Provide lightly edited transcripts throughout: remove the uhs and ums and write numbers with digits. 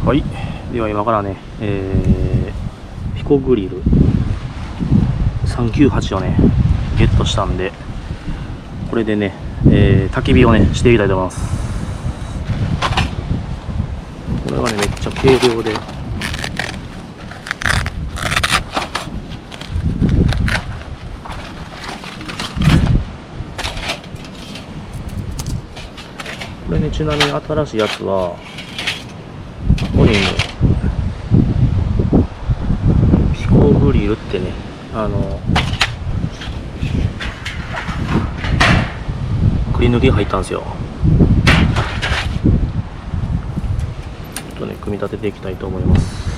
はい、では今からね、ピコグリル398をねゲットしたんで、これでね、焚き火をねしていきたいと思います。これはねめっちゃ軽量で、これね、ちなみに新しいやつはここにねピコグリルってね、くり抜きが入ったんですよ。ちょっとね組み立てていきたいと思います。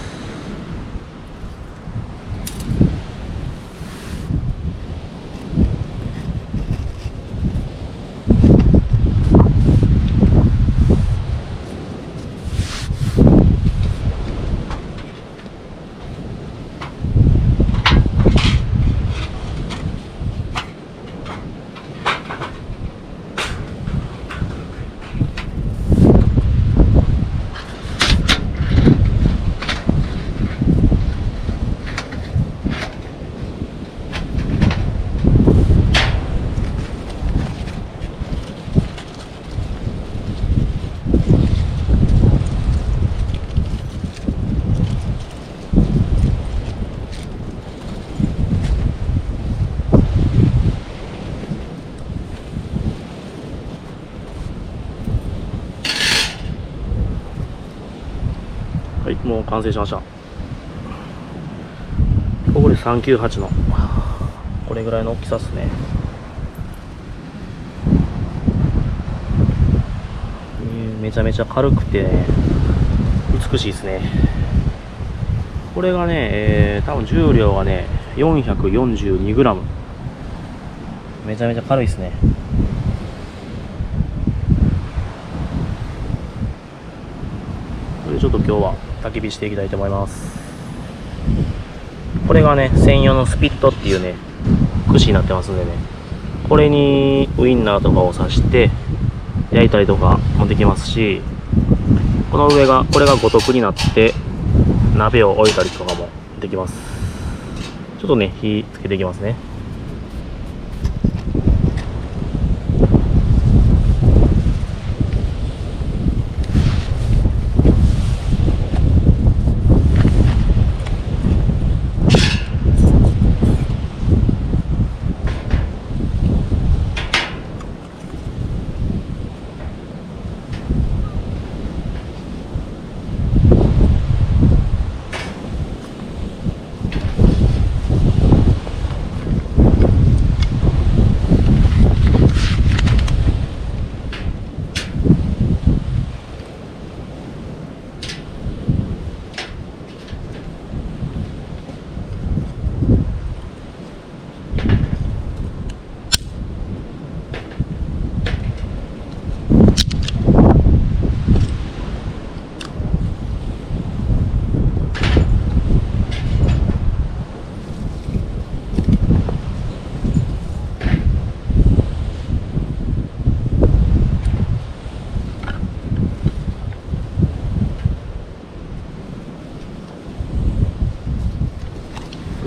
はい、もう完成しました。これ398のこれぐらいの大きさですね。めちゃめちゃ軽くて、ね、美しいですね。これがね、多分重量がね 442g、 めちゃめちゃ軽いですね。これでちょっと今日は焚き火していきたいと思います。これがね専用のスピットっていうね串になってますんでね、これにウインナーとかを刺して焼いたりとかもできますし、この上がこれが五徳になって鍋を置いたりとかもできます。ちょっとね火つけていきますね。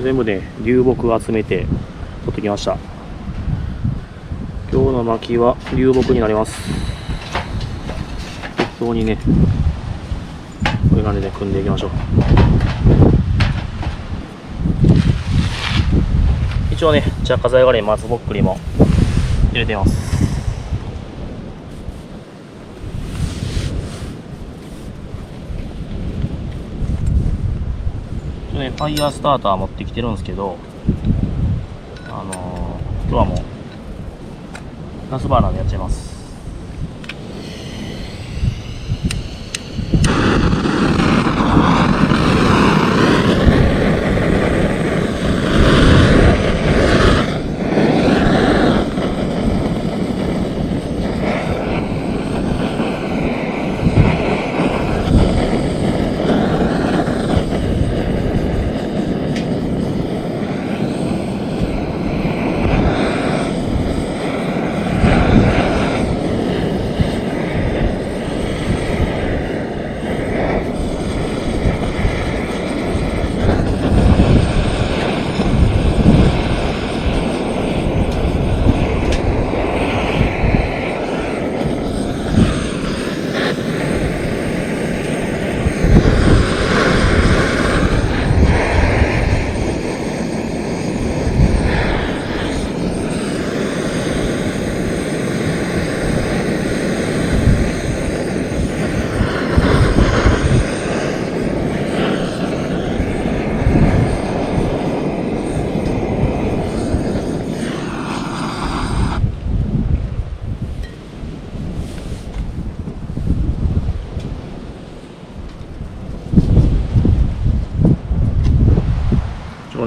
全部ね流木集めて取ってきました。今日の薪は流木になります。適当にねこういう感じで組んでいきましょう。一応ね着火剤代わりに松ぼっくりも入れてます。ファイヤースターター持ってきてるんですけど、今日はもうガスバーナーでやっちゃいます。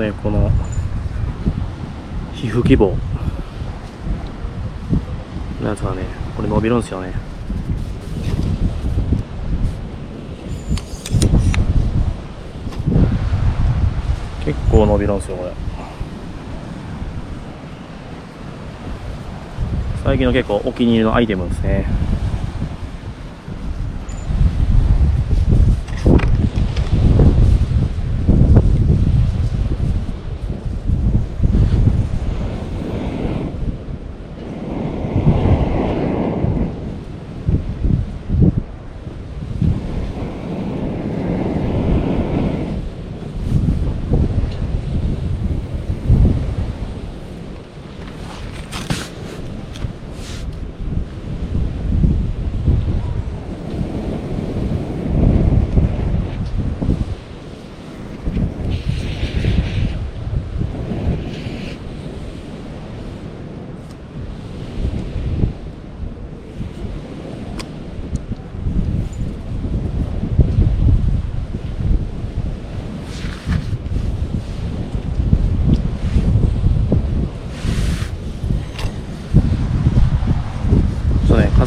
ね、この皮膚希望のやつがね、これ伸びるんですよね。結構伸びるんですよこれ。最近の結構お気に入りのアイテムですね。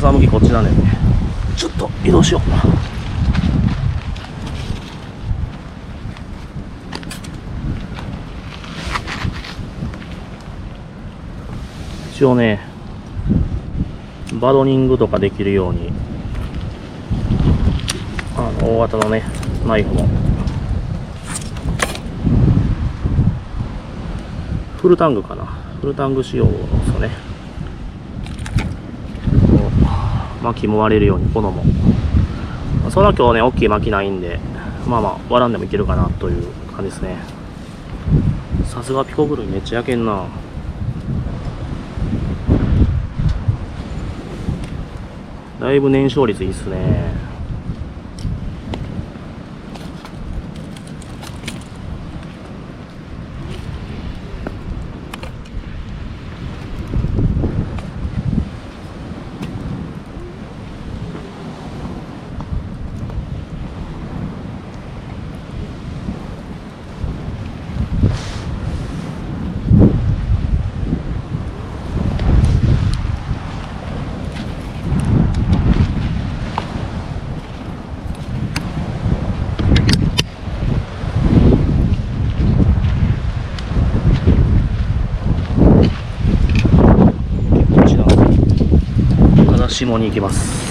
風向きこっちなんでね、ちょっと移動しよう。一応ね、バドニングとかできるように大型のねナイフもフルタングかな、フルタング仕様ですよね。薪も割れるようにこのも、そら今日ね大きい薪ないんで、まあまあ割らんでもいけるかなという感じですね。さすがピコグルめっちゃ焼けんな。だいぶ燃焼率いいっすね。下に行きます。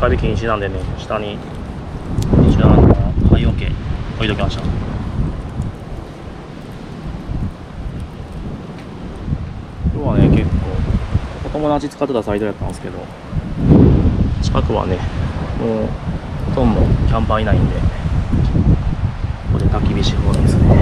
直火禁止なんでね、下に一応灰桶置いときました。今日はね結構お友達使ってたサイトやったんですけど、近くはねもうほとんどキャンパーいないんで、ここで焚き火し放題ですね。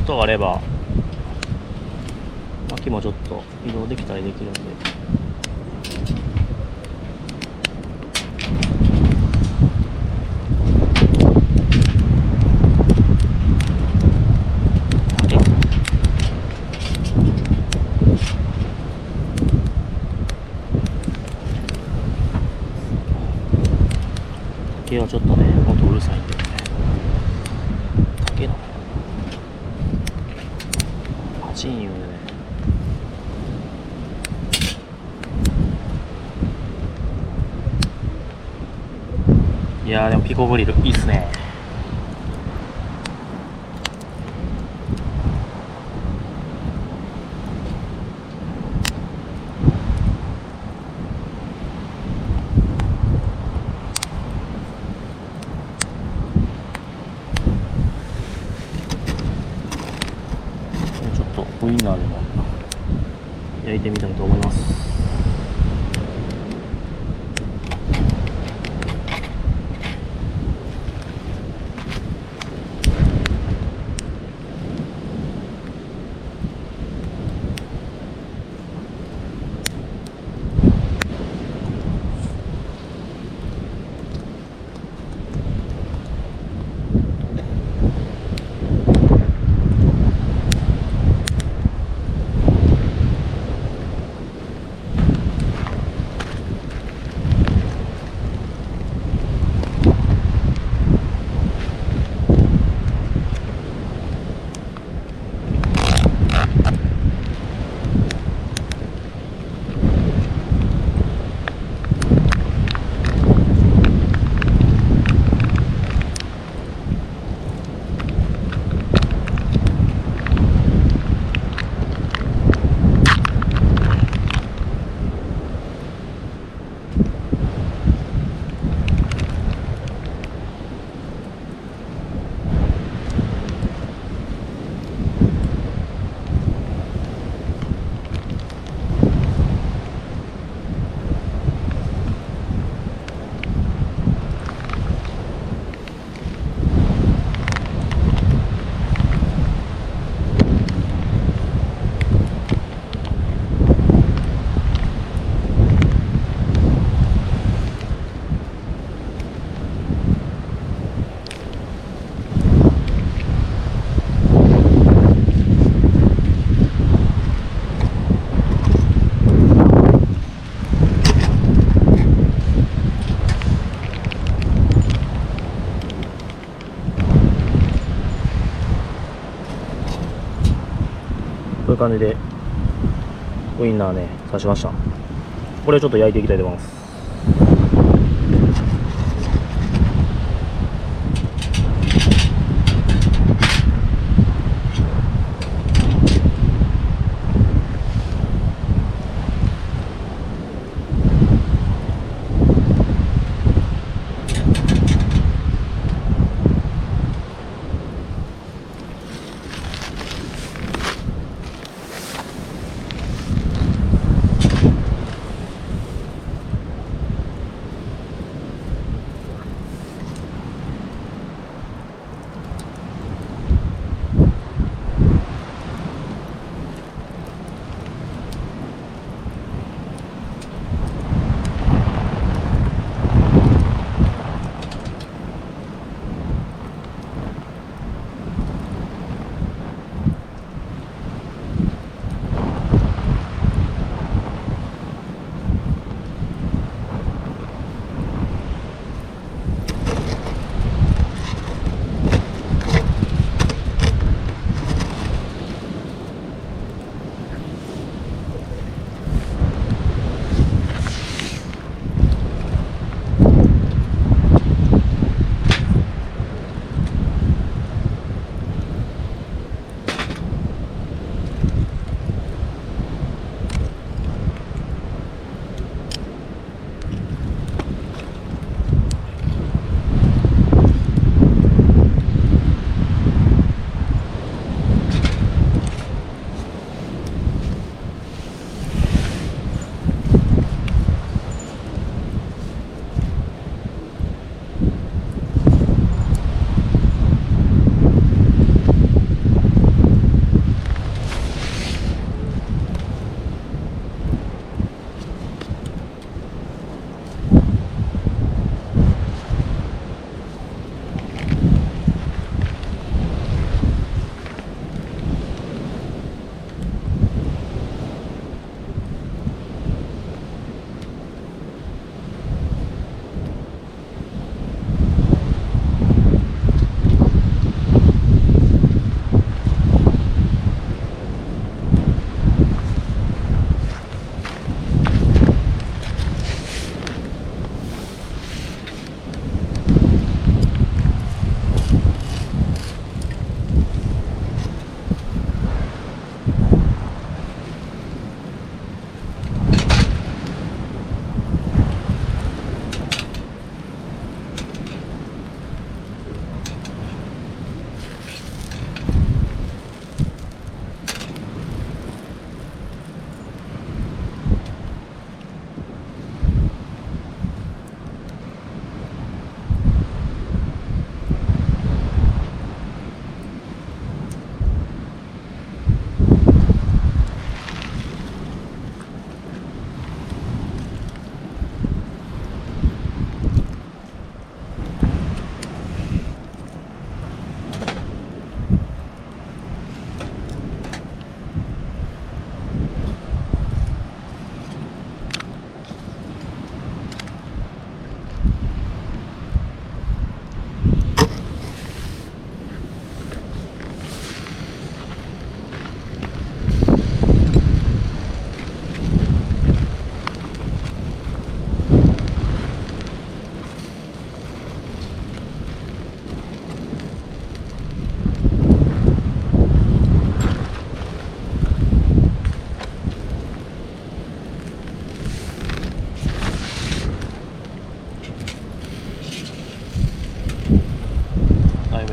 とあれば薪もちょっと移動できたりできるんで、竹はちょっとね音うるさいんでね、竹のパチンいうね。いやーでもピコグリルいいっすね。ちょっとウインナーでも焼いてみたいと思います。こういう感じでウインナーね刺しました。これをちょっと焼いていきたいと思います。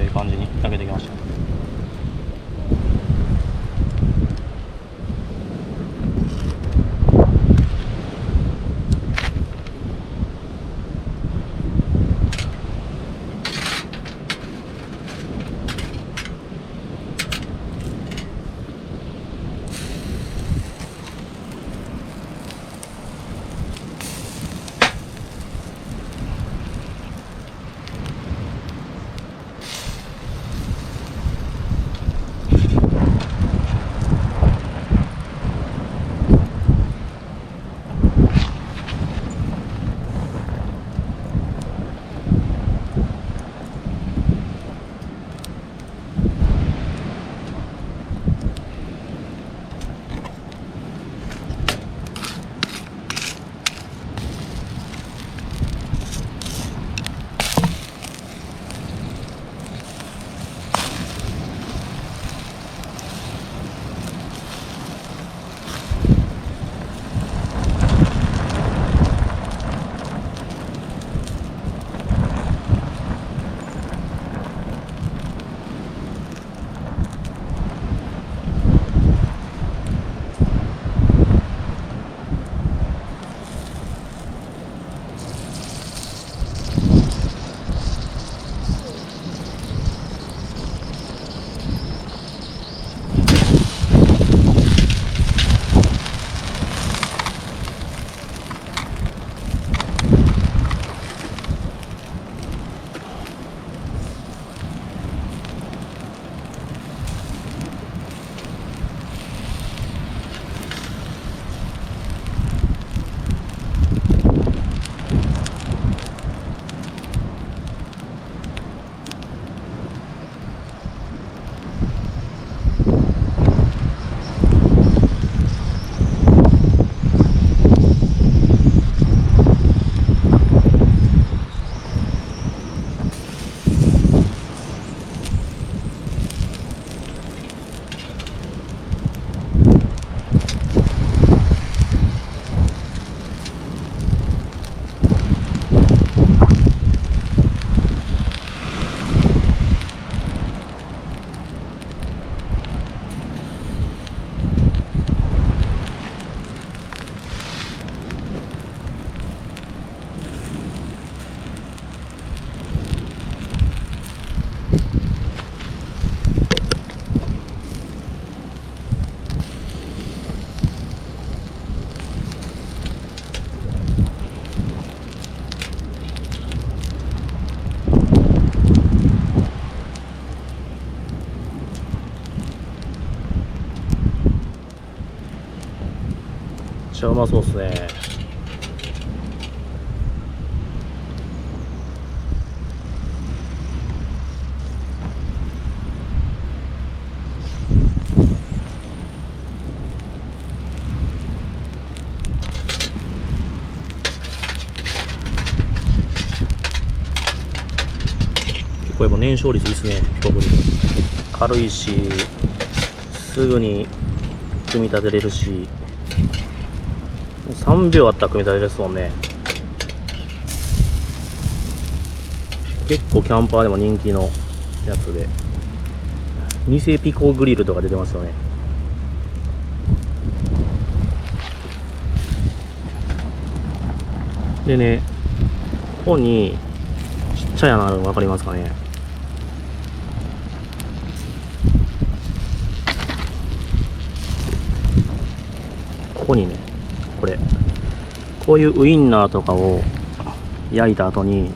い感じに焼けてきました。ちゃうまそうっすね。結構やっぱ燃焼率いいっすね、飛ぶに。軽いし、すぐに組み立てれるし、3秒あったら組み立てれですもんね。結構キャンパーでも人気のやつで、偽ピコグリルとか出てますよね。でね、ここにちっちゃい穴あるの分かりますかね。ここにね、こういうウインナーとかを焼いた後に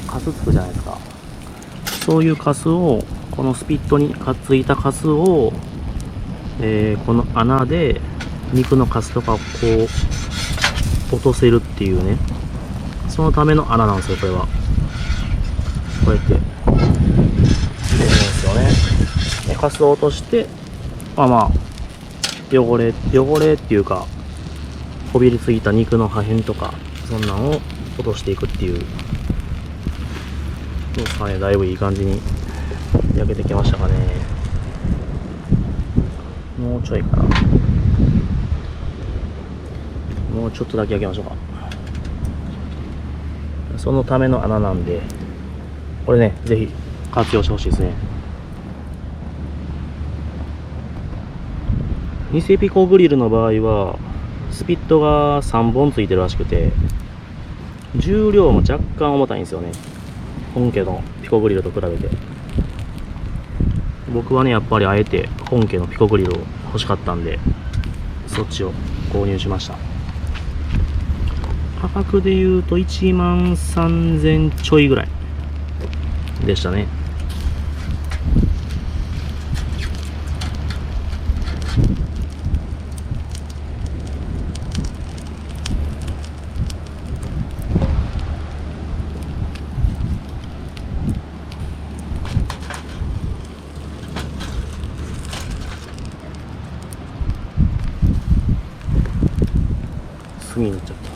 カスつくじゃないですか。そういうカスを、このスピットについたカスを、この穴で肉のカスとかをこう落とせるっていうね、そのための穴なんですよ。これはこうやって入れるんですよね。でカスを落として、汚れっていうか、こびりついた肉の破片とかそんなんを落としていくっていう。どうですかね。だいぶいい感じに焼けてきましたかね。もうちょいかな。もうちょっとだけ焼きましょうか。そのための穴なんで、これね、ぜひ活用してほしいですね。偽ピコグリルの場合はスピットが3本ついてるらしくて、重量も若干重たいんですよね、本家のピコグリルと比べて。僕はね、やっぱりあえて本家のピコグリルを欲しかったんで、そっちを購入しました。価格で言うと1万3000ちょいぐらいでしたね。炭になっちゃった。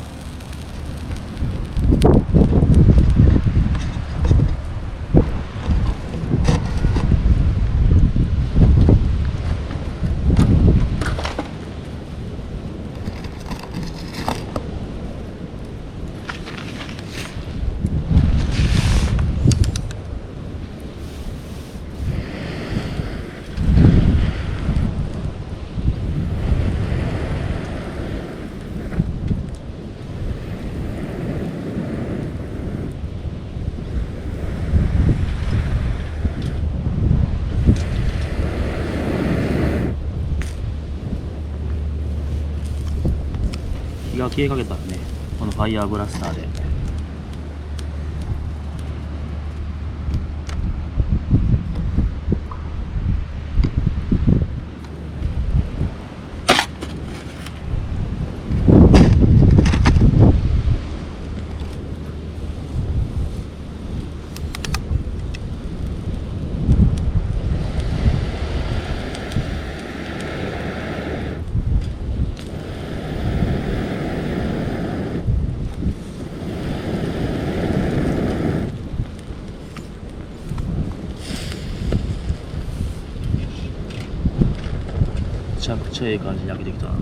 火が消えかけたらね、このファイヤーブラスターでめちゃくちゃいい感じに焼けてきたな。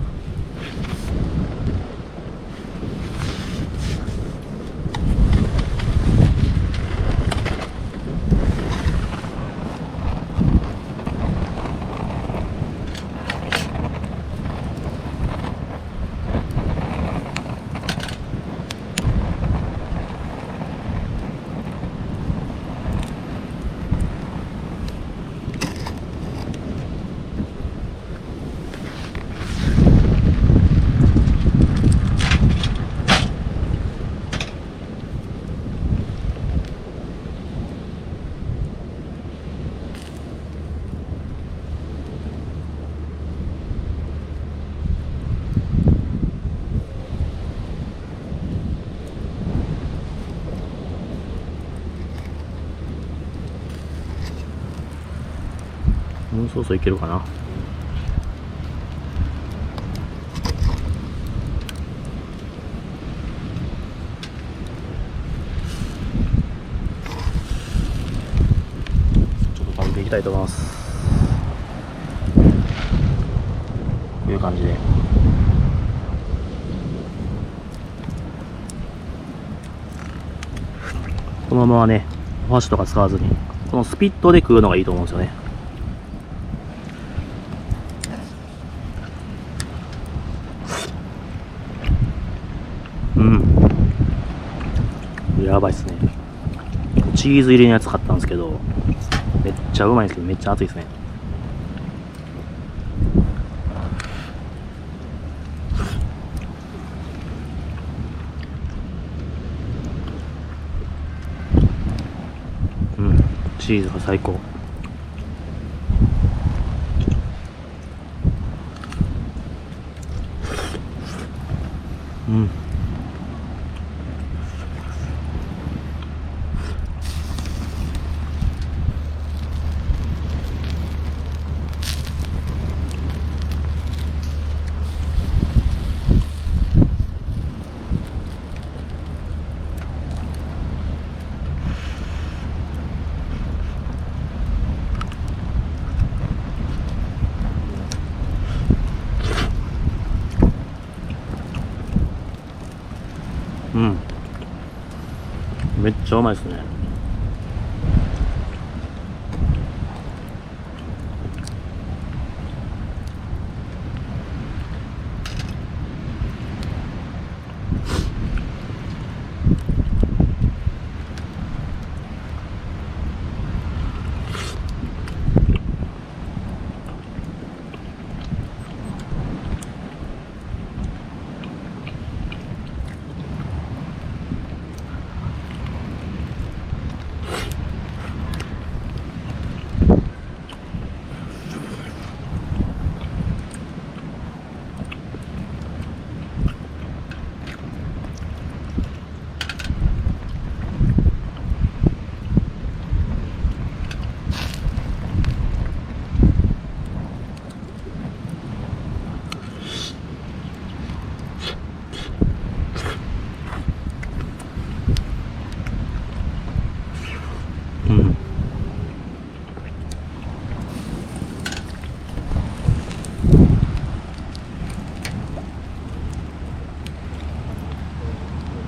もうそろそろいけるかな。ちょっと食べていきたいと思います。こういう感じで。このままね、お箸とか使わずに、このスピットで食うのがいいと思うんですよね。やばいっすね。チーズ入りのやつ買ったんですけど、めっちゃうまいんですけど、めっちゃ熱いですね。チーズが最高。めっちゃうまいですね。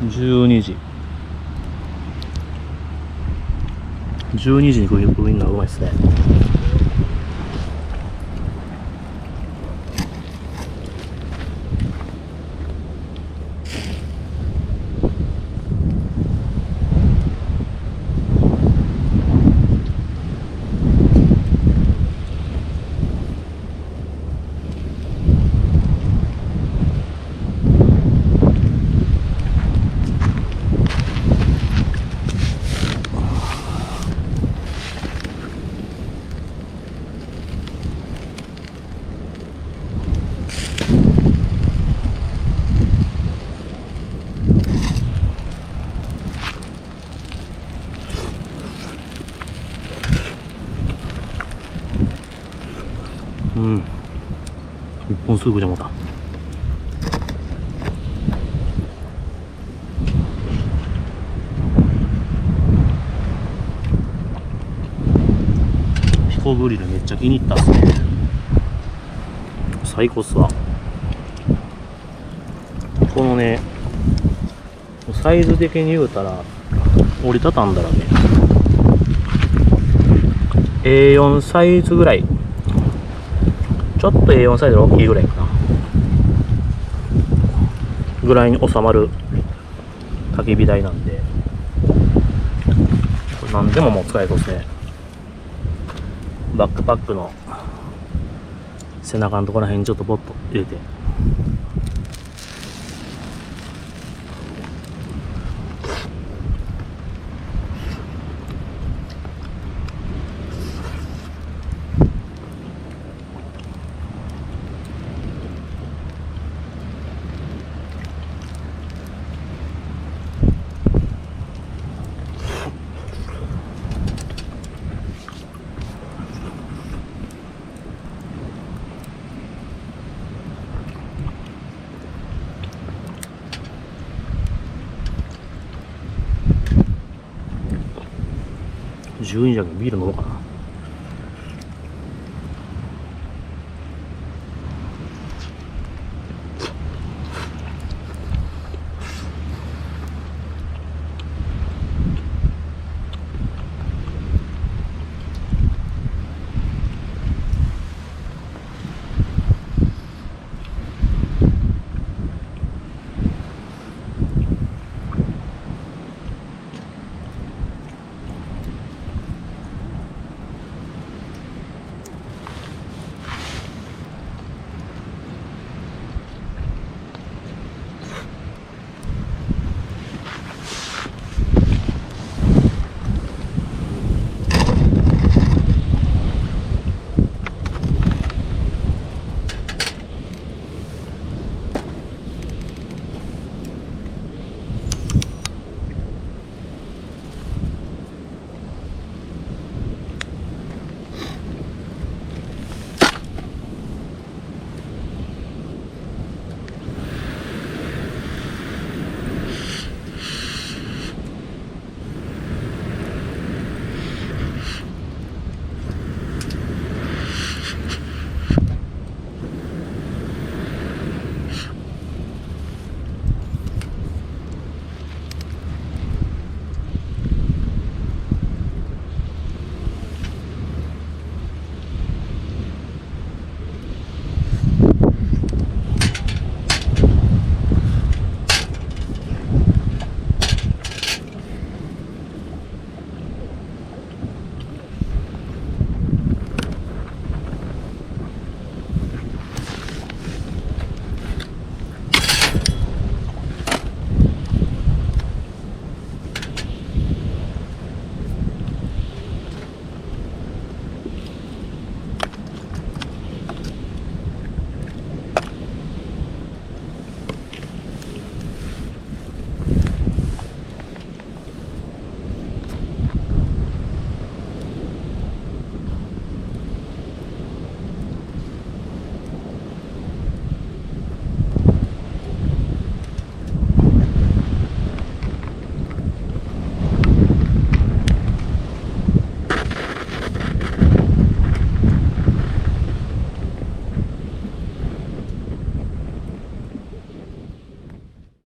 12時に食いウインナーうまいっすね。うん。一本すぐじゃもた。ピコグリルめっちゃ気に入ったっすね。最高っすわ。このね、サイズ的に言うたら、折りたたんだらね、A4 サイズぐらい。ちょっと A4 サイズが大きいぐらいかな。ぐらいに収まる焚き火台なんで、これ何でももう使えそうですね。バックパックの背中のところら辺にちょっとポッと入れて。12時だけどビール飲もうかな。